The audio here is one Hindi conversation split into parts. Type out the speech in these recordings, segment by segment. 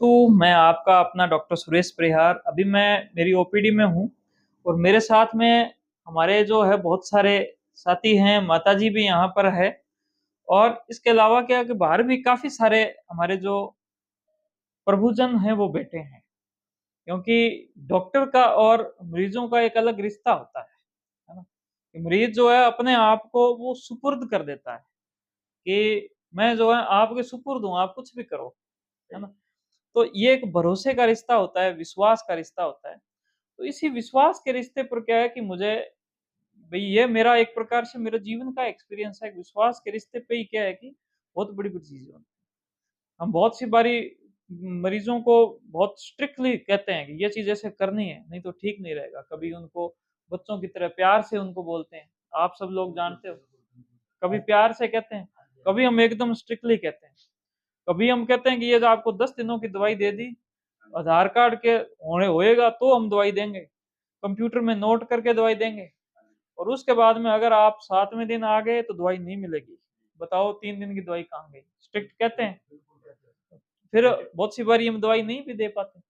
तो मैं आपका अपना डॉक्टर सुरेश परिहार। अभी मैं मेरी ओपीडी में हूँ और मेरे साथ में हमारे जो है बहुत सारे साथी हैं, माताजी भी यहाँ पर है और इसके अलावा क्या है कि बाहर भी काफ़ी सारे हमारे जो प्रभुजन हैं वो बैठे हैं। क्योंकि डॉक्टर का और मरीज़ों का एक अलग रिश्ता होता है ना? कि मरीज़ जो है अपने आप को वो सुपुर्द कर देता है कि मैं जो है आपके सुपुर्द हूँ, आप कुछ भी करो, है ना? तो ये एक भरोसे का रिश्ता होता है, विश्वास का रिश्ता होता है। तो इसी विश्वास के रिश्ते पर क्या है कि मुझे भई ये मेरा एक प्रकार से मेरे जीवन का एक्सपीरियंस है। विश्वास के रिश्ते पे ही क्या है कि बहुत बड़ी-बड़ी चीज़ें होती हैं। हम बहुत सी बारी मरीज़ों को बहुत स्ट्रिक्टली कहते हैं कि ये चीज़ ऐसे करनी है, नहीं तो ठीक नहीं रहेगा। कभी उनको बच्चों की तरह प्यार से उनको बोलते हैं, आप सब लोग जानते हो। कभी प्यार से कहते हैं, कभी हम एकदम स्ट्रिक्टली कहते हैं। कभी हम कहते हैं कि ये जो आपको 10 दिनों की दवाई दे दी, आधार कार्ड के होने होएगा तो हम दवाई देंगे, कंप्यूटर में नोट करके दवाई देंगे और उसके बाद में अगर आप 7वें दिन आ गए तो दवाई नहीं मिलेगी। बताओ 3 दिन की दवाई कहाँ गई? स्ट्रिक्ट कहते हैं। फिर बहुत सी बारी हम दवाई नहीं भी दे पाते,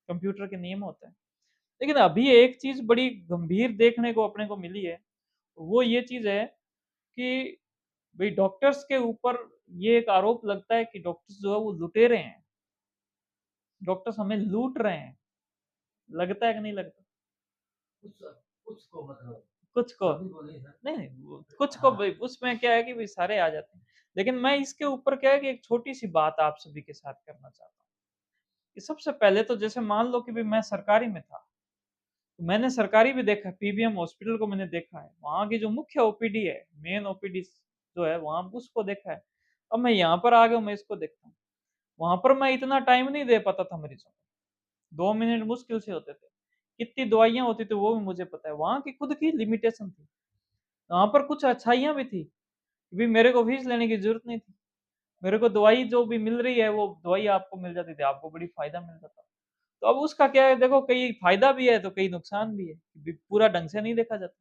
कंप्यूटर के नियम होते हैं। लेकिन अभी एक चीज़ बड़ी गंभीर देखने को अपने को मिली है, वो ये चीज़ है कि भई डॉक्टर्स के ऊपर ये एक आरोप लगता है कि डॉक्टर्स जो है वो लुटेरे हैं। डॉक्टर्स हमें लूट रहे हैं। लगता है कि नहीं लगता? कुछ कुछ को मतलब कुछ को सभी को नहीं सर। नहीं, नहीं वो कुछ को हाँ, भई उसमें क्या है कि भई सारे आ जाते हैं। लेकिन मैं इसके ऊपर क्या है कि एक छोटी-सी बात आप सभी के साथ करना चाहता हूँ। कि सबसे पहले तो जैसे मान लो कि भई मैं सरकारी में था, तो मैंने सरकारी भी देखा है, पीबीएम हॉस्पिटल को मैंने देखा है। वहाँ की जो मुख्य ओपीडी है, मेन ओपीडी जो है वहाँ उसको देखा है। अब मैं यहाँ पर आ गया हूँ, मैं इसको देखता हूँ। वहाँ पर मैं इतना टाइम नहीं दे पाता था मरीज़ों को, 2 मिनट मुश्किल से होते थे। कितनी दवाइयाँ होती थी वो भी मुझे पता है। वहाँ की खुद की लिमिटेशन थी। वहाँ पर कुछ अच्छाइयाँ भी थी, कि मेरे को फीस लेने की ज़रूरत नहीं थी। मेरे को दवाई जो भी मिल रही है, वो दवाई आपको मिल जाती थी, आपको बड़ी फ़ायदा मिल जाता। तो अब उसका क्या है देखो कहीं फ़ायदा भी है, तो कहीं नुकसान भी है, बी पूरा ढंग से नहीं देखा जाता।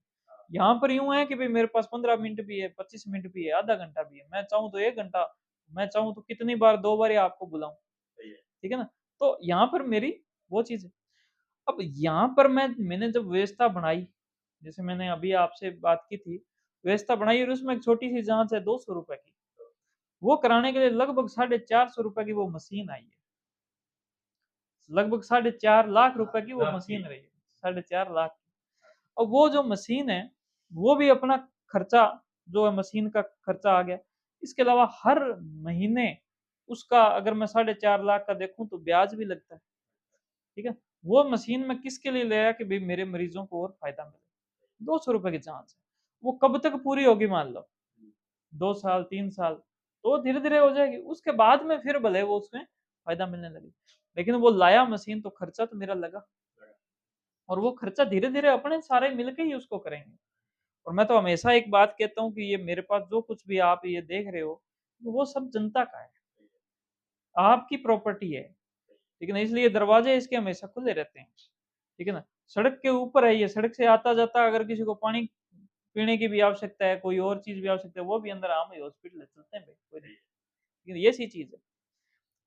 यहाँ पर यूँ है कि भई मेरे पास 15 मिनट भी है, 25 मिनट भी है, आधा घंटा भी है, मैं चाहूँ तो 1 घंटा, मैं चाहूँ तो कितनी बार 2 बार ही आपको बुलाऊँ, ठीक है ना? तो यहाँ पर मेरी वो चीज़ है। अब यहाँ पर मैंने जब व्यवस्था बनाई, जैसे मैंने अभी आपसे बात की थी, व्यवस्था बनाई और उसमें एक छोटी-सी जाँच है ₹200 की। वो कराने के लिए लगभग साढ़े 400 रुपए की वो मशीन आई है। लगभग साढ़े 4 लाख रुपए की वो मशीन रही है। साढ़े 4 लाख। और वो जो मशीन है, वो भी अपना खर्चा जो है मशीन का खर्चा आ गया। इसके अलावा हर महीने उसका अगर मैं साढ़े 4 लाख का देखूँ तो ब्याज भी लगता है। ठीक है? वो मशीन मैं किसके लिए ले आया कि भई मेरे मरीज़ों को और फ़ायदा मिले। ₹200 की जाँच है। वो कब तक पूरी होगी मान लो? 2 साल, 3 साल, तो धीरे-धीरे हो जाएगी। उसके बाद में फिर भले वो उसमें फ़ायदा मिलने लगे। लेकिन वो लाया मशीन तो खर्चा तो मेरा लगा और वो खर्चा धीरे-धीरे अपने सारे मिलके ही उसको करेंगे। और मैं तो हमेशा एक बात कहता हूँ कि ये मेरे पास जो कुछ भी आप ये देख रहे हो, वो सब जनता का है। आपकी प्रॉपर्टी है। ठीक है ना? इसलिए दरवाजे इसके हमेशा खुले रहते हैं। ठीक है ना? सड़क के ऊपर है ये, सड़क से आता-जाता अगर किसी को पानी पीने की भी आवश्यकता है, कोई और चीज़ भी आवश्यकता है, वो भी अंदर आम ही हॉस्पिटल है, चलते हैं भई, कोई नहीं। लेकिन ये सी चीज़ है।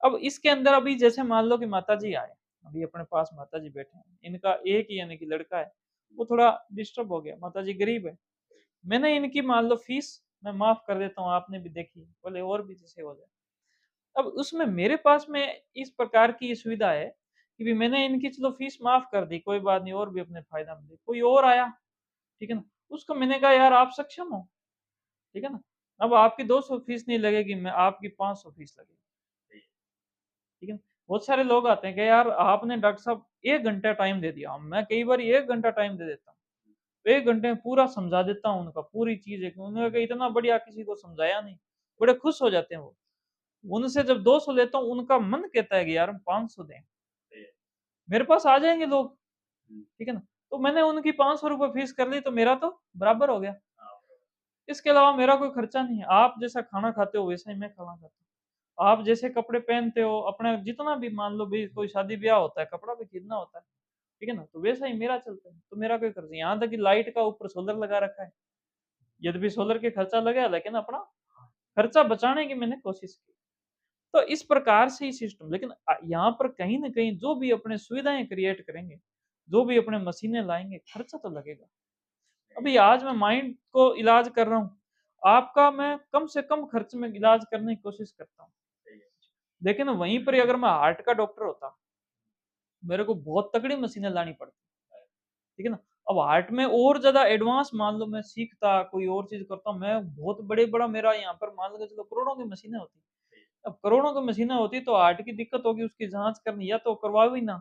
अब इसके अंदर अभी जैसे मान लो कि माताजी आए, अभी अपने पास माताजी बैठे हैं, इनका एक ही यानी कि लड़का है, वो थोड़ा डिस्टर्ब हो गया, माताजी गरीब है। मैंने इनकी मान लो फीस मैं माफ़ कर देता हूँ, आपने भी देखी, बोले और भी जैसे हो जाए। अब उसमें मेरे पास में इस प्रकार की ये सुविधा है कि भी मैंने इनकी चलो फीस माफ़ कर दी, कोई बात नहीं और भी अपने फ़ायदा में दे। कोई और आया, ठीक है ना? उसको मैंने कहा यार आप सक्षम हो, ठीक है ना? अब आपकी 200 फीस नहीं लगेगी, मैं आपकी 500 फीस लगेगी, ठीक है ना? बहुत सारे लोग आते हैं कि यार आपने डॉक्टर साहब 1 घंटा टाइम दे दिया, मैं कई बार 1 घंटा टाइम दे देता हूँ। 1 घंटे में पूरा समझा देता हूँ उनका, पूरी चीज़ है। उन्होंने कहा इतना बढ़िया किसी को समझाया नहीं, बड़े खुश हो जाते हैं वो। उनसे जब 200 लेता हूँ, उनका मन कहता है कि यार हम 500 दें। मेरे पास आ जाएँगे लोग, ठीक है ना? तो मैंने उनकी ₹500 फीस कर ली तो मेरा तो बराबर हो गया। इसके अलावा मेरा कोई खर्चा नहीं है। आप जैसा खाना खाते हो वैसा ही मैं खाना खाता हूँ। आप जैसे कपड़े पहनते हो, अपना जितना भी मान लो भई कोई शादी-ब्याह होता है, कपड़ा भी खरीदना होता है, ठीक है ना? तो वैसा ही मेरा चलता है, तो मेरा कोई खर्च नहीं। यहाँ तक कि लाइट का ऊपर सोलर लगा रखा है। यद्यपि सोलर के खर्चा लगा है लेकिन अपना खर्चा बचाने की मैंने कोशिश की। तो इस प्रकार से ही सिस्टम, लेकिन यहाँ पर कहीं न कहीं जो भी अपने सुविधाएँ क्रिएट करेंगे, जो भी अपने मशीनें लाएँगे, खर्चा तो लगेगा। अभी आज मैं माइंड को इलाज कर रहा हूँ, आपका मैं कम से कम खर्च में इलाज करने की कोशिश करता हूँ। लेकिन वहीं पर ही अगर मैं हार्ट का डॉक्टर होता, मेरे को बहुत तगड़ी मशीनें लानी पड़ती, ठीक है ना? अब हार्ट में और ज़्यादा एडवांस मान लो मैं सीखता, कोई और चीज़ करता, मैं बहुत बड़े-बड़ा मेरा यहाँ पर मान के चलो करोड़ों की मशीनें होती। अब करोड़ों की मशीनें होती तो हार्ट की दिक्कत होगी, उसकी जाँच करनी, या तो करवाओ ही ना,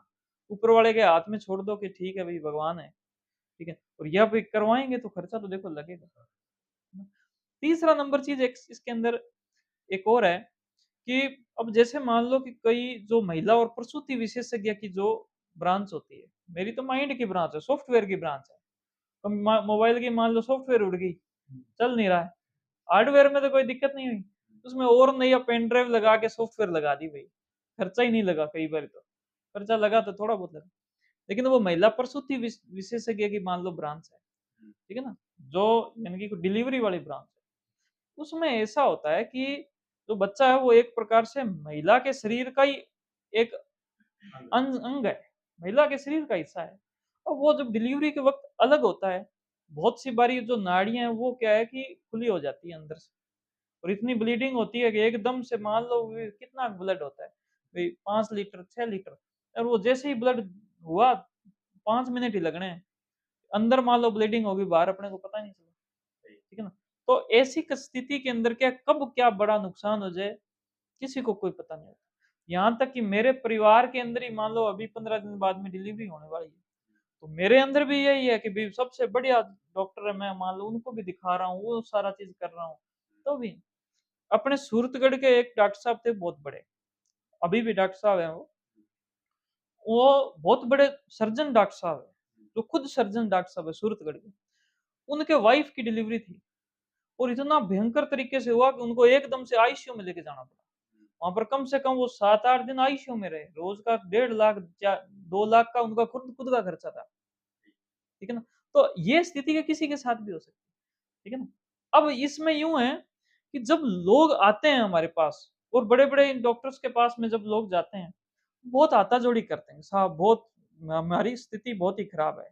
ऊपर वाले के हाथ में छोड़ दो कि ठीक है भई भगवान है, ठीक है? और या फिर करवाएँगे तो खर्चा तो देखो लगेगा। है ना? तीसरा नंबर चीज़ एक इसके अंदर एक और है कि अब जैसे मान लो कि कई जो महिला और प्रसूति विशेषज्ञ की जो ब्रांच होती है, मेरी तो माइंड की ब्रांच है, सॉफ्टवेयर की ब्रांच है। अब मोबाइल की मान लो सॉफ्टवेयर उड़ गई, चल नहीं रहा है, हार्डवेयर में तो कोई दिक्कत नहीं हुई, उसमें और नई पेन ड्राइव लगा के सॉफ्टवेयर लगा दी भाई, खर्चा ही नहीं लगा, कई बार तो खर्चा लगा तो थोड़ा बहुत लगा। लेकिन वो महिला प्रसूति विशेषज्ञ की मान लो ब्रांच है, ठीक है ना, जो यानी कि डिलीवरी वाली ब्रांच है, उसमें ऐसा होता है कि जो बच्चा है वो एक प्रकार से महिला के शरीर का ही एक अंग है, महिला के शरीर का हिस्सा है। और वो जब डिलीवरी के वक़्त अलग होता है, बहुत सी बारी जो नाड़ियाँ हैं वो क्या है कि खुली हो जाती है अंदर से, और इतनी ब्लीडिंग होती है कि एकदम से मान लो वे कितना ब्लड होता है, भई 5 लीटर, 6 लीटर, और वो जैसे ही ब्लड हुआ 5 मिनट ही लगने हैं। अंदर मान लो ब्लीडिंग होगी, बाहर अपने को पता ही नहीं चला, ठीक है ना? तो ऐसी स्थिति के अंदर क्या कब क्या बड़ा नुकसान हो जाए, किसी को कोई पता नहीं होता। यहाँ तक कि मेरे परिवार के अंदर ही मान लो अभी 15 दिन बाद में डिलीवरी होने वाली है। तो मेरे अंदर भी यही है कि भई सबसे बढ़िया डॉक्टर है, मैं मान लो उनको भी दिखा रहा हूँ, वो सारा चीज़ कर रहा हूँ। तो भी अपने सूरतगढ़ के एक डॉक्टर साहब थे बहुत बड़े, अभी भी डॉक्टर साहब हैं वो बहुत बड़े सर्जन डॉक्टर साहब हैं, जो खुद सर्जन डॉक्टर साहब है सूरतगढ़ के। उनके वाइफ की डिलीवरी थी और इतना भयंकर तरीके से हुआ कि उनको एकदम से आईसीयू में लेके जाना पड़ा। वहाँ पर कम से कम वो 7-8 दिन आईसीयू में रहे। रोज़ का 1.5 लाख 2 लाख का उनका खुद खुद का खर्चा था। ठीक है ना? तो ये स्थिति का किसी के साथ भी हो सकती है। ठीक है ना? अब इसमें यूँ है कि जब लोग आते हैं हमारे पास और बड़े-बड़े इन डॉक्टर्स के पास में जब लोग जाते हैं, बहुत हाथा-जोड़ी करते हैं, साहब बहुत हमारी स्थिति बहुत ही खराब है।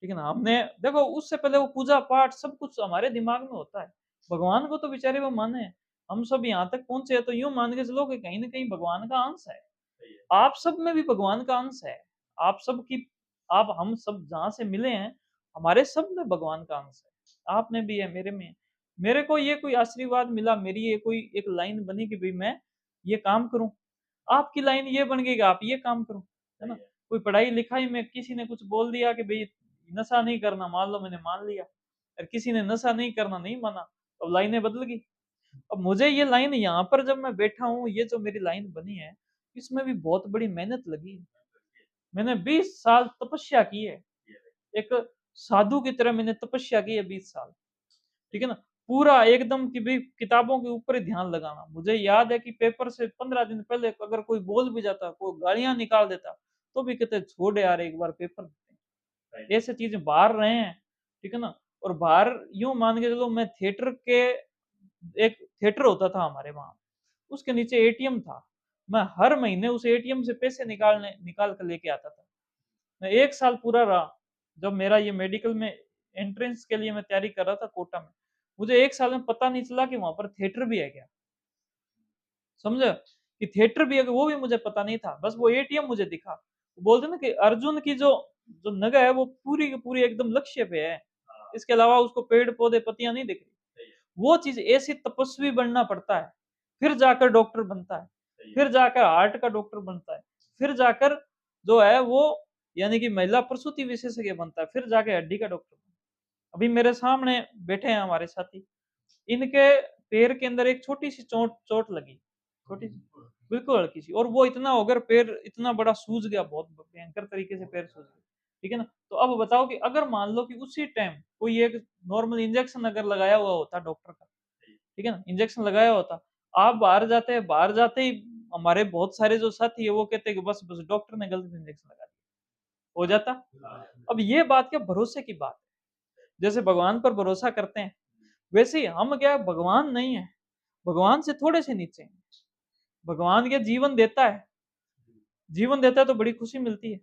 ठीक है ना? हमने देखो उससे पहले वो पूजा-पाठ सब कुछ हमारे दिमाग में होता है। भगवान को तो बेचारे वो माने हैं। हम सब यहाँ तक पहुँचे हैं तो यूँ मान के चलो कि कहीं न कहीं भगवान का अंश है। आप सब में भी भगवान का अंश है। आप सब की आप हम सब जहाँ से मिले हैं, हमारे सब में भगवान का अंश है। आप में भी है, मेरे में है। मेरे को ये कोई आशीर्वाद मिला, मेरी ये कोई एक लाइन बनी कि भई मैं ये काम करूँ। आपकी लाइन ये बन गई कि आप ये काम करो, है ना? कोई पढ़ाई-लिखाई में किसी ने कुछ बोल दिया कि भई नशा नहीं करना, मान लो मैंने मान लिया और किसी ने नशा नहीं करना नहीं माना, अब लाइनें बदल गई। अब मुझे ये लाइन यहाँ पर जब मैं बैठा हूँ, ये जो मेरी लाइन बनी है, इसमें भी बहुत बड़ी मेहनत लगी है। मैंने 20 साल तपस्या की है। एक साधु की तरह मैंने तपस्या की है 20 साल, ठीक है ना? पूरा एकदम कि भई किताबों के ऊपर ही ध्यान लगाना। मुझे याद है कि पेपर से 15 दिन पहले अगर कोई बोल भी जाता, कोई गालियाँ निकाल देता, तो भी कहते छोड़ यार एक बार पेपर देते हैं। ऐसी चीज़ें बाहर रहे हैं, ठीक है ना? और बाहर यूँ मान के चलो मैं थिएटर के एक थिएटर होता था हमारे वहाँ, उसके नीचे एटीएम था। मैं हर महीने उस एटीएम से पैसे निकाल कर लेके आता था। मैं 1 साल पूरा रहा, जब मेरा ये मेडिकल में एंट्रेंस के लिए मैं तैयारी कर रहा था कोटा में। मुझे 1 साल में पता नहीं चला कि वहाँ पर थिएटर भी है क्या, समझे? कि थिएटर भी है, वो भी मुझे पता नहीं था, बस वो एटीएम मुझे दिखा। बोलते हैं ना कि अर्जुन की जो जो नग है वो पूरी की पूरी एकदम लक्ष्य पे है, इसके अलावा उसको पेड़-पौधे, पत्तियाँ नहीं दिख रही। वो चीज़ ऐसी तपस्वी बनना पड़ता है, फिर जाकर डॉक्टर बनता है, फिर जाकर हार्ट का डॉक्टर बनता है, फिर जाकर जो है वो यानी कि महिला प्रसूति विशेषज्ञ बनता है, फिर जाके हड्डी का डॉक्टर बनता है। अभी मेरे सामने बैठे हैं हमारे साथी, इनके पैर के अंदर एक छोटी-सी चोट चोट लगी, छोटी-सी, बिल्कुल हल्की-सी, और वो इतना हो गया पैर इतना बड़ा सूज गया, बहुत भयंकर तरीके से पैर सूज गया, ठीक है ना? तो अब बताओ कि अगर मान लो कि उसी टाइम कोई एक नॉर्मल इंजेक्शन अगर लगाया हुआ होता डॉक्टर का, ठीक है ना? इंजेक्शन लगाया होता, आप बाहर जाते ही हमारे बहुत सारे जो साथी है वो कहते हैं कि बस डॉक्टर ने गलत इंजेक्शन लगा दिया, हो जाता। अब ये बात क्या भरोसे की बात है, जैसे भगवान पर भरोसा करते हैं, वैसे ही हम क्या भगवान नहीं है, भगवान से थोड़े से नीचे हैं। भगवान क्या जीवन देता है, जीवन देता है तो बड़ी खुशी मिलती है।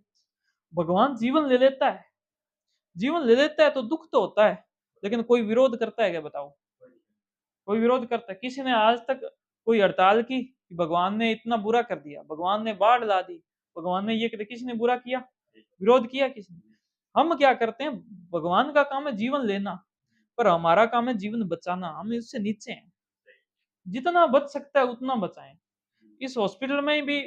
भगवान जीवन ले लेता है, जीवन ले लेता है तो दुख तो होता है, लेकिन कोई विरोध करता है क्या बताओ? कोई विरोध करता है? किसी ने आज तक कोई हड़ताल की कि भगवान ने इतना बुरा कर दिया, भगवान ने बाढ़ ला दी, भगवान ने ये कर दिया, किसी ने बुरा किया? विरोध किया किसी ने? हम क्या करते हैं, भगवान का काम है जीवन लेना, पर हमारा काम है जीवन बचाना, हम इससे नीचे हैं। जितना बच सकता है उतना बचाएं। इस हॉस्पिटल में भी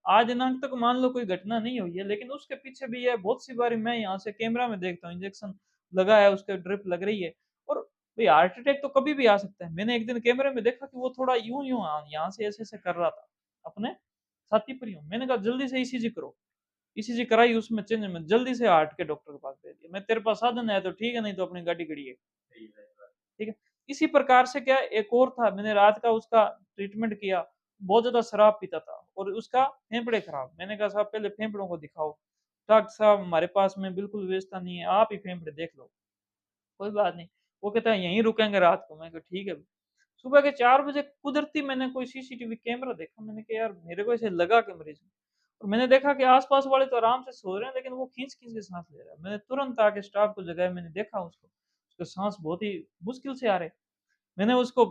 आज दिनांक तक मान लो कोई घटना नहीं हुई है, लेकिन उसके पीछे भी है बहुत सी बारी मैं यहाँ से कैमरा में देखता हूँ, इंजेक्शन लगा है, उसके ड्रिप लग रही है, और भाई हार्ट अटैक तो कभी भी आ सकता है। मैंने एक दिन कैमरे में देखा कि वो थोड़ा यूं यूं यहाँ से ऐसे ऐसे कर रहा था अपने छाती पर यूं। मैंने कहा जल्दी से ईसीजी करो, ईसीजी कराई, उसमें चेंज में जल्दी से हार्ट के डॉक्टर के पास भेज दिया। मैं तेरे पास साधन है तो ठीक है, नहीं तो अपनी गाड़ी खड़ी है, ठीक है। इसी प्रकार से क्या एक और था, मैंने रात का उसका ट्रीटमेंट किया, बहुत ज्यादा शराब पीता था और उसका फेफड़े खराब। मैंने कहा साहब पहले फेफड़ों को दिखाओ। डॉक्टर साहब हमारे पास में बिल्कुल व्यवस्था नहीं है, आप ही फेफड़े देख लो। कोई बात नहीं, वो कहता है यहीं रुकेंगे रात को। मैं कहा ठीक है। सुबह के 4 बजे कुदरती मैंने कोई सीसीटीवी कैमरा देखा, मैंने कहा यार मेरे को ऐसे लगा कि मरीज है। और मैंने देखा कि आसपास वाले तो आराम से सो रहे हैं, लेकिन वो खींच खींच के सांस ले रहा है। मैंने तुरंत आके स्टाफ को जगाया, मैंने देखा उसको, उसके सांस बहुत ही मुश्किल से आ रहे। मैंने उसको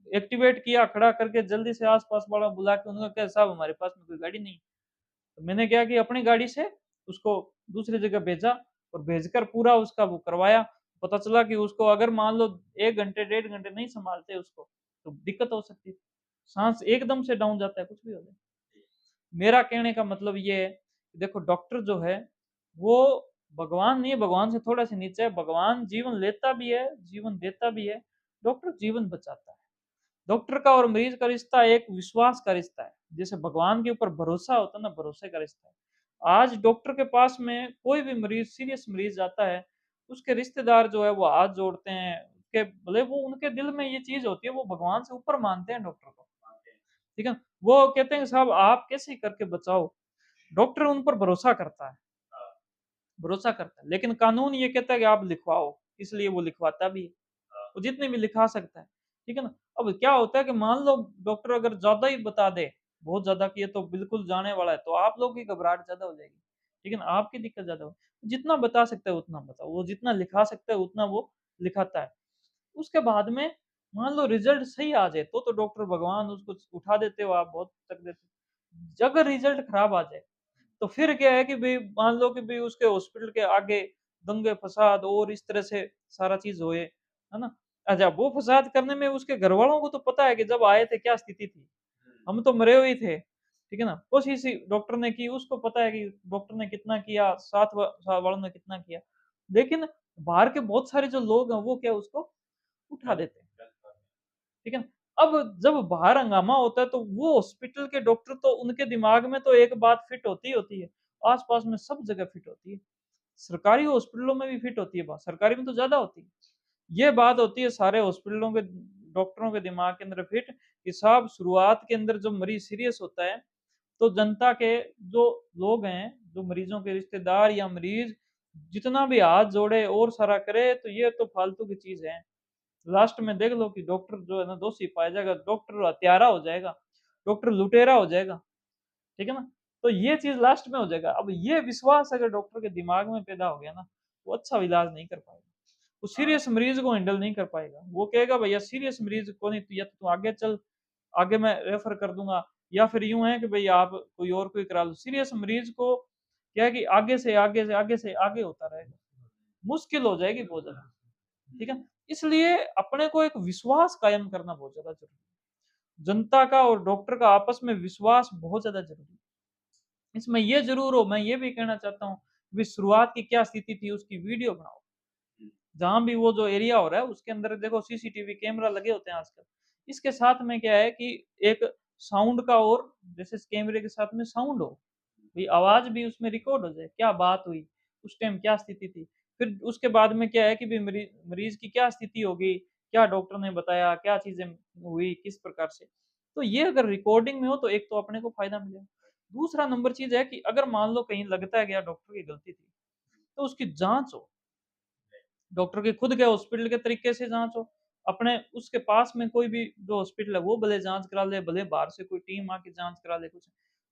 एक्टिवेट किया, खड़ा करके जल्दी से आस-पास वाला बुला के उन्होंने कहा साहब हमारे पास में कोई गाड़ी नहीं। तो मैंने क्या किया, अपनी गाड़ी से उसको दूसरी जगह भेजा और भेजकर पूरा उसका वो करवाया। पता चला कि उसको अगर मान लो 1 घंटे, 1.5 घंटे नहीं संभालते उसको, तो दिक्कत हो सकती है। साँस एकदम से डाउन जाता है, कुछ भी हो जाए। मेरा कहने का मतलब ये है, देखो डॉक्टर जो है, वो भगवान नहीं है, भगवान से थोड़ा-सा नीचे है। भगवान जीवन लेता भी है, जीवन देता भी है, डॉक्टर जीवन बचाता है। डॉक्टर का और मरीज का रिश्ता एक विश्वास का रिश्ता है। जैसे भगवान के ऊपर भरोसा होता है ना, भरोसे का रिश्ता है। आज डॉक्टर के पास में कोई भी मरीज, सीरियस मरीज आता है, उसके रिश्तेदार जो है वो हाथ जोड़ते हैं, उसके भले वो उनके दिल में ये चीज़ होती है, वो भगवान से ऊपर मानते हैं डॉक्टर को, ठीक है? वो कहते हैं साहब आप कैसे करके बचाओ। डॉक्टर उन पर भरोसा करता है, भरोसा करता है। लेकिन कानून ये कहता है कि आप लिखवाओ, इसलिए वो लिखवाता भी है। वो जितने भी लिखा सकता है, ठीक है ना? अब क्या होता है कि मान लो डॉक्टर अगर ज़्यादा ही बता दे, बहुत ज़्यादा कि ये तो बिल्कुल जाने वाला है, तो आप लोगों की घबराहट ज़्यादा हो जाएगी, ठीक है ना? आपकी दिक्कत ज़्यादा हो। जितना बता सकता है उतना बताओ, वो जितना लिखा सकता है उतना वो लिखाता है। उसके बाद में मान लो रिज़ल्ट सही आ जाए, तो डॉक्टर भगवान उसको उठा देते हो आप, बहुत तक देते हो। अगर रिज़ल्ट खराब आ जाए, तो फिर क्या है कि भई मान लो कि भई उसके हॉस्पिटल के आगे दंगे-फ़साद और इस तरह से सारा चीज़ होए, है ना? अच्छा वो फ़साद करने में उसके घरवालों को तो पता है कि जब आए थे क्या स्थिति थी। हम तो मरे हुए ही थे, ठीक है ना? कोशिश ही डॉक्टर ने की, उसको पता है कि डॉक्टर ने कितना किया, साथ वालों ने कितना किया। लेकिन बाहर के बहुत सारे जो लोग हैं वो क्या उसको उठा देते हैं, ठीक है ना? अब जब बाहर हंगामा होता है तो वो हॉस्पिटल के डॉक्टर तो उनके दिमाग में तो एक बात फिट होती ही होती है, आस-पास में सब जगह फिट होती है। सरकारी हॉस्पिटलों में भी फिट होती है बात, सरकारी में तो ज़्यादा होती है। ये बात होती है सारे हॉस्पिटलों के डॉक्टरों के दिमाग के अंदर फिट कि साहब शुरुआत के अंदर जब मरीज़ सीरियस होता है, तो जनता के जो लोग हैं, जो मरीज़ों के रिश्तेदार या मरीज़ जितना भी हाथ जोड़े और सारा करे, तो ये तो फालतू की चीज़ है। लास्ट में देख लो कि डॉक्टर जो है ना दोषी पाया जाएगा, डॉक्टर हत्यारा हो जाएगा, डॉक्टर लुटेरा हो जाएगा, ठीक है ना? तो ये चीज़ लास्ट में हो जाएगा। अब ये विश्वास अगर डॉक्टर के दिमाग में पैदा हो गया ना, वो अच्छा इलाज नहीं कर पाएगा। वो सीरियस मरीज़ को हैंडल नहीं कर पाएगा। वो कहेगा भैया सीरियस मरीज़ को नहीं, या तो तू आगे चल, आगे मैं रेफर कर दूँगा, या फिर यूँ है कि भई आप कोई करा लो। सीरियस मरीज़ को क्या है कि आगे से आगे से आगे से आगे होता रहेगा। मुश्किल हो जाएगी बहुत ज़्यादा, ठीक है? इसलिए अपने को एक विश्वास कायम करना बहुत ज़्यादा ज़रूरी है। जनता का और डॉक्टर का आपस में विश्वास बहुत ज़्यादा ज़रूरी है। इसमें ये ज़रूर हो, मैं ये भी कहना चाहता हूँ, कि शुरुआत की क्या स्थिति थी उसकी वीडियो बनाओ। जहाँ भी वो जो एरिया हो रहा है उसके अंदर देखो सीसीटीवी कैमरा लगे होते हैं आजकल। इसके साथ में क्या है कि एक साउंड का, और जैसे इस कैमरे के साथ में साउंड हो, भी आवाज़ भी उसमें रिकॉर्ड हो जाए, क्या बात हुई, उस टाइम क्या स्थिति थी। फिर उसके बाद में क्या है कि भई मरीज़ की क्या स्थिति होगी, क्या डॉक्टर ने बताया, क्या चीज़ें हुई, किस प्रकार से। तो ये अगर रिकॉर्डिंग में हो तो एक तो अपने को फ़ायदा मिलेगा। दूसरा नंबर चीज़ है कि अगर मान लो कहीं लगता है कि यार डॉक्टर की गलती थी, तो उसकी जाँच हो। डॉक्टर के खुद के हॉस्पिटल के तरीके से जाँच हो, अपने उसके पास में कोई भी जो हॉस्पिटल है वो भले जाँच करा ले, भले बाहर से कोई टीम आके जाँच करा ले कुछ।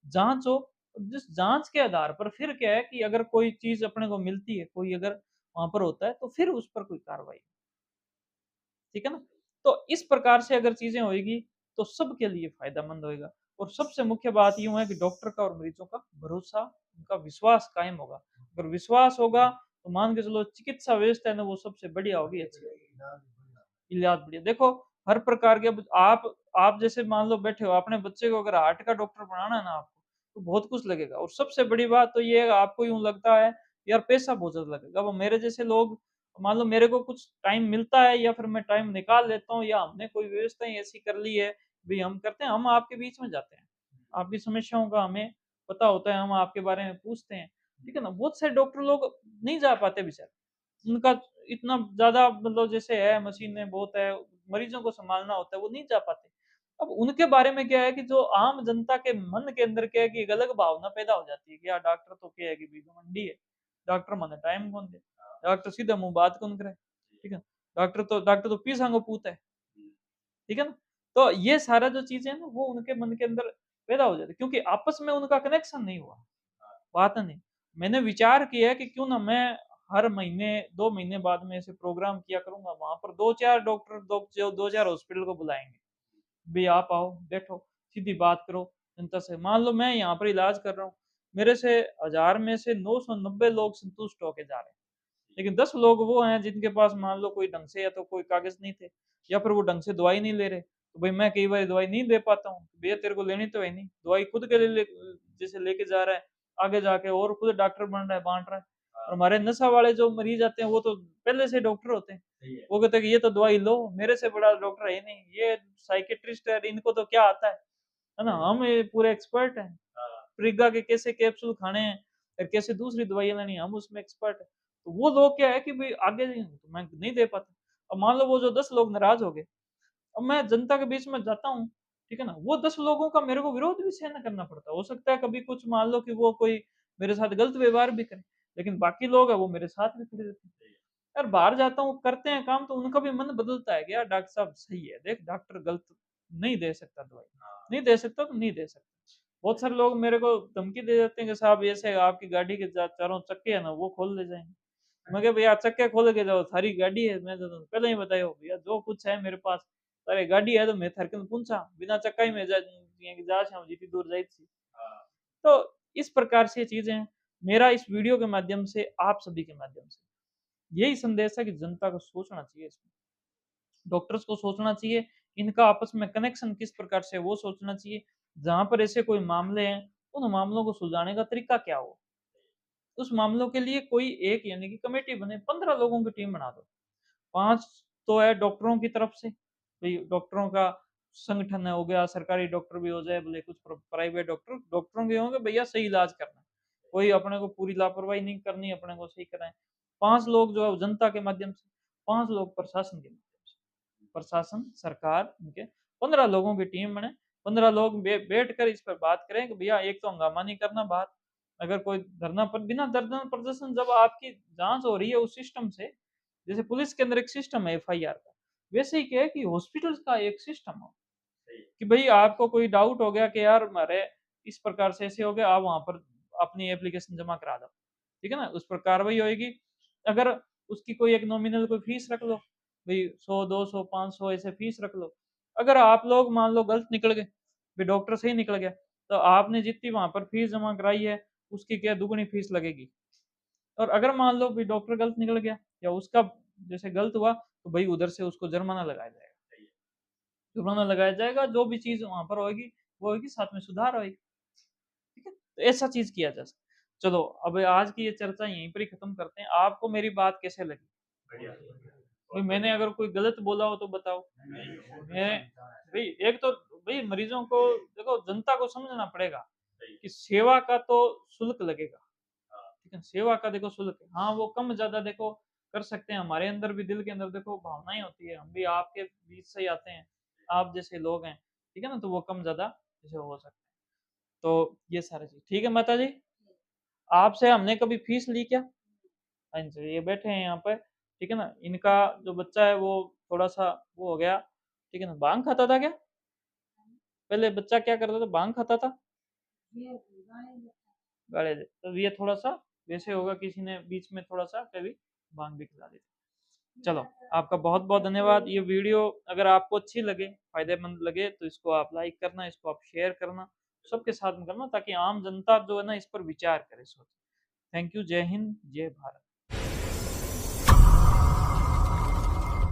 जाँच हो, जिस जाँच के आधार पर फिर क्या है कि अगर कोई चीज़ अपने को मिलती है, कोई अगर वहाँ पर होता है तो फिर उस पर कोई कार्रवाई, ठीक है ना? तो इस प्रकार से अगर चीज़ें होएगी तो सबके लिए फ़ायदेमंद होएगा और सबसे मुख्य बात यूँ है कि डॉक्टर का और मरीज़ों का भरोसा, उनका विश्वास कायम होगा। अगर विश्वास होगा तो मान के चलो चिकित्सा व्यवस्था है ना वो सबसे बढ़िया होगी, अच्छी होगी। इलाज बढ़िया देखो हर प्रकार के अब आप जैसे मान लो बैठे हो अपने बच्चे को अगर हार्ट का डॉक्टर बनाना है ना आपको तो बहुत कुछ लगेगा और सबसे बड़ी बात तो ये है आपको यूं लगता है यार पैसा बहुत ज्यादा लगेगा। अब मेरे जैसे लोग मान लो मेरे को कुछ टाइम मिलता है या फिर मैं टाइम निकाल लेता हूँ या हमने कोई व्यवस्था ऐसी कर ली है भी हम करते हैं, हम आपके बीच में जाते हैं, आपकी समस्याओं का हमें पता होता है, हम आपके बारे में पूछते हैं, ठीक है ना। बहुत से डॉक्टर लोग नहीं जा पाते बेचारे, उनका इतना ज़्यादा मतलब जैसे है मशीनें बहुत है, मरीज़ों को सँभालना होता है, वो नहीं जा पाते। अब उनके बारे में क्या है कि जो आम जनता के मन के अंदर क्या है कि एक अलग भावना पैदा हो जाती है कि यार डॉक्टर तो क्या है कि भई घमंडी है, डॉक्टर मने टाइम कौन दे, डॉक्टर सीधा मुँह बात कौन करे, ठीक है। डॉक्टर तो पीसांगो पूत है, ठीक है ना? तो ये सारा जो चीज़ें हैं ना वो उनके मन के अंदर पैदा हो जाती है क्योंकि आपस में उनका कनेक्शन नहीं हुआ, बात नहीं। मैंने विचार किया है कि क्यों ना मैं हर महीने 2 महीने बाद में ऐसे प्रोग्राम किया करूँगा, वहाँ पर 2-4 डॉक्टर 2-4 हॉस्पिटल को बुलाएँगे। भई आप आओ, बैठो, सीधी बात करो जनता से। मान लो मैं यहाँ पर इलाज कर रहा हूँ, मेरे से 1000 में से 990 लोग संतुष्ट होके जा रहे हैं। लेकिन 10 लोग वो हैं जिनके पास मान लो कोई ढंग से या तो कोई कागज़ नहीं थे या फिर वो ढंग से दवाई नहीं ले रहे। तो भई मैं कई बार दवाई नहीं दे पाता हूँ, भैया तेरे को लेनी तो है नहीं, दवाई खुद के लिए जैसे लेके जा रहा है, आगे जाके और खुद डॉक्टर बन रहा है, बाँट रहा है। और हमारे नशा वाले जो मरीज़ आते हैं वो तो पहले से डॉक्टर होते हैं। वो कहते हैं कि ये तो दवाई लो, मेरे से बड़ा डॉक्टर है ही नहीं, ये साइकियाट्रिस्ट है, इनको तो क्या आता है ना? हम ये पूरे एक्सपर्ट हैं। प्रिगा के कैसे कैप्सूल खाने हैं और कैसे दूसरी दवाइयाँ लेनी है, हम उसमें एक्सपर्ट हैं। तो वो लोग क्या है कि भई आगे तो मैं नहीं दे पाता। अब मान लो वो जो 10 लोग नाराज़ हो गए, अब मैं जनता के बीच में जाता हूँ, ठीक है ना? वो 10 लोगों का मेरे को विरोध भी सहन करना पड़ता है। हो सकता है कभी कुछ मान लो कि वो कोई मेरे साथ गलत व्यवहार भी करे, लेकिन बाकी लोग हैं वो मेरे साथ भी खड़े रहते हैं। यार बाहर जाता हूँ, करते हैं काम तो उनका भी मन बदलता है कि यार डॉक्टर साहब सही है, देख डॉक्टर गलत नहीं दे सकता दवाई, नहीं दे सकता तो नहीं दे सकता। बहुत सारे लोग मेरे को धमकी दे देते हैं कि साहब ऐसे आपकी गाड़ी के चारों चक्के है ना वो खोल ले जाएँगे। मैं कहा भैया चक्के खोल के जाओ, थारी गाड़ी है, मैं तो पहले ही बतायो भैया जो कुछ है मेरे पास, तारी गाड़ी है तो मैं थारे कने पूंछा, बिना चक्का ही मैं जा छाऊं जितनी दूर जाई थी। तो इस प्रकार से ये चीज़ें हैं। मेरा इस वीडियो के माध्यम से आप सभी के माध्यम से यही संदेश है कि जनता को सोचना चाहिए इसमें। डॉक्टर्स को सोचना चाहिए, इनका आपस में कनेक्शन किस प्रकार से है वो सोचना चाहिए। जहाँ पर ऐसे कोई मामले हैं, उन मामलों को सुलझाने का तरीका क्या हो? उस मामलों के लिए कोई एक यानी कि कमेटी बने, 15 लोगों की टीम बना दो। 5 तो है डॉक्टरों की तरफ से, भई डॉक्टरों का संगठन है हो गया, सरकारी डॉक्टर भी हो जाए, भले कुछ प्राइवेट डॉक्टर, डॉक्टरों के होंगे भैया सही इलाज करना है। कोई अपने को पूरी लापरवाही नहीं करनी, अपने को सही करना है। 5 लोग जो है वो जनता के माध्यम से, 5 लोग प्रशासन के माध्यम से। प्रशासन, सरकार उनके 15 लोगों की टीम बने, 15 लोग बैठकर इस पर बात करें कि भैया एक तो हंगामा नहीं करना बाहर, अगर कोई धरना पर बिना धरना प्रदर्शन जब आपकी जाँच हो रही है उस सिस्टम से, जैसे पुलिस के अंदर एक सिस्टम है एफआईआर का, वैसे ही क्या है कि हॉस्पिटल्स का एक सिस्टम हो, कि भई आपको कोई डाउट हो गया कि यार हमारे इस प्रकार से ऐसे हो गया, आप वहाँ पर अपनी एप्लीकेशन जमा करा दो, ठीक है ना? उस पर कार्रवाई होएगी। अगर उसकी कोई एक नॉमिनल कोई फीस रख लो, भई 100, 200, 500 ऐसे फीस रख लो। अगर आप लोग मान लो गलत निकल गए, भई डॉक्टर सही निकल गया, तो आपने जितनी वहाँ पर फीस जमा कराई है, उसकी क्या दुगनी फीस लगेगी। और अगर मान लो भी डॉक्टर गलत निकल गया या उसका जैसे गलत हुआ, तो भई उधर से उसको जुर्माना लगाया जाएगा। जुर्माना लगाया जाएगा, जो भी चीज़ वहाँ पर होएगी, वो होएगी, साथ में सुधार होएगी, ठीक है? तो ऐसा चीज़ किया जा सकता है। चलो, अब आज की ये चर्चा यहीं पर ही खत्म करते हैं। आपको मेरी बात कैसे लगी? बढ़िया। भई मैंने अगर कोई गलत बोला हो तो बताओ। मैं भई एक तो भई मरीज़ों को देखो जनता को समझना पड़ेगा कि सेवा का तो शुल्क लगेगा। ठीक है, सेवा का देखो शुल्क है। हाँ, वो कम ज़्यादा देखो कर सकते हैं, हमारे अंदर भी दिल के अंदर देखो भावनाएँ होती है, हम भी आपके बीच से ही आते हैं, आप जैसे लोग हैं, ठीक है ना? तो वो कम ज़्यादा जैसे हो सकता है। तो ये सारी चीज़ ठीक है माताजी, आपसे हमने कभी फीस ली क्या? हाँ जी, ये बैठे हैं यहाँ पे, ठीक है ना? इनका जो बच्चा है वो थोड़ा सा वो हो गया, ठीक है ना। भांग खाता था क्या पहले बच्चा, क्या करता था, भांग खाता था, गाड़े दे, तो ये थोड़ा सा वैसे होगा, किसी ने बीच में थोड़ा सा कभी भांग भी खिला दी। चलो, आपका बहुत बहुत धन्यवाद। ये वीडियो अगर आपको अच्छी लगे, फायदेमंद लगे, तो इसको आप लाइक करना, इसको आप शेयर करना, सबके साथ में करना, ताकि आम जनता जो है ना इस पर विचार करे, सोचे। Thank you. जय हिंद, जय भारत।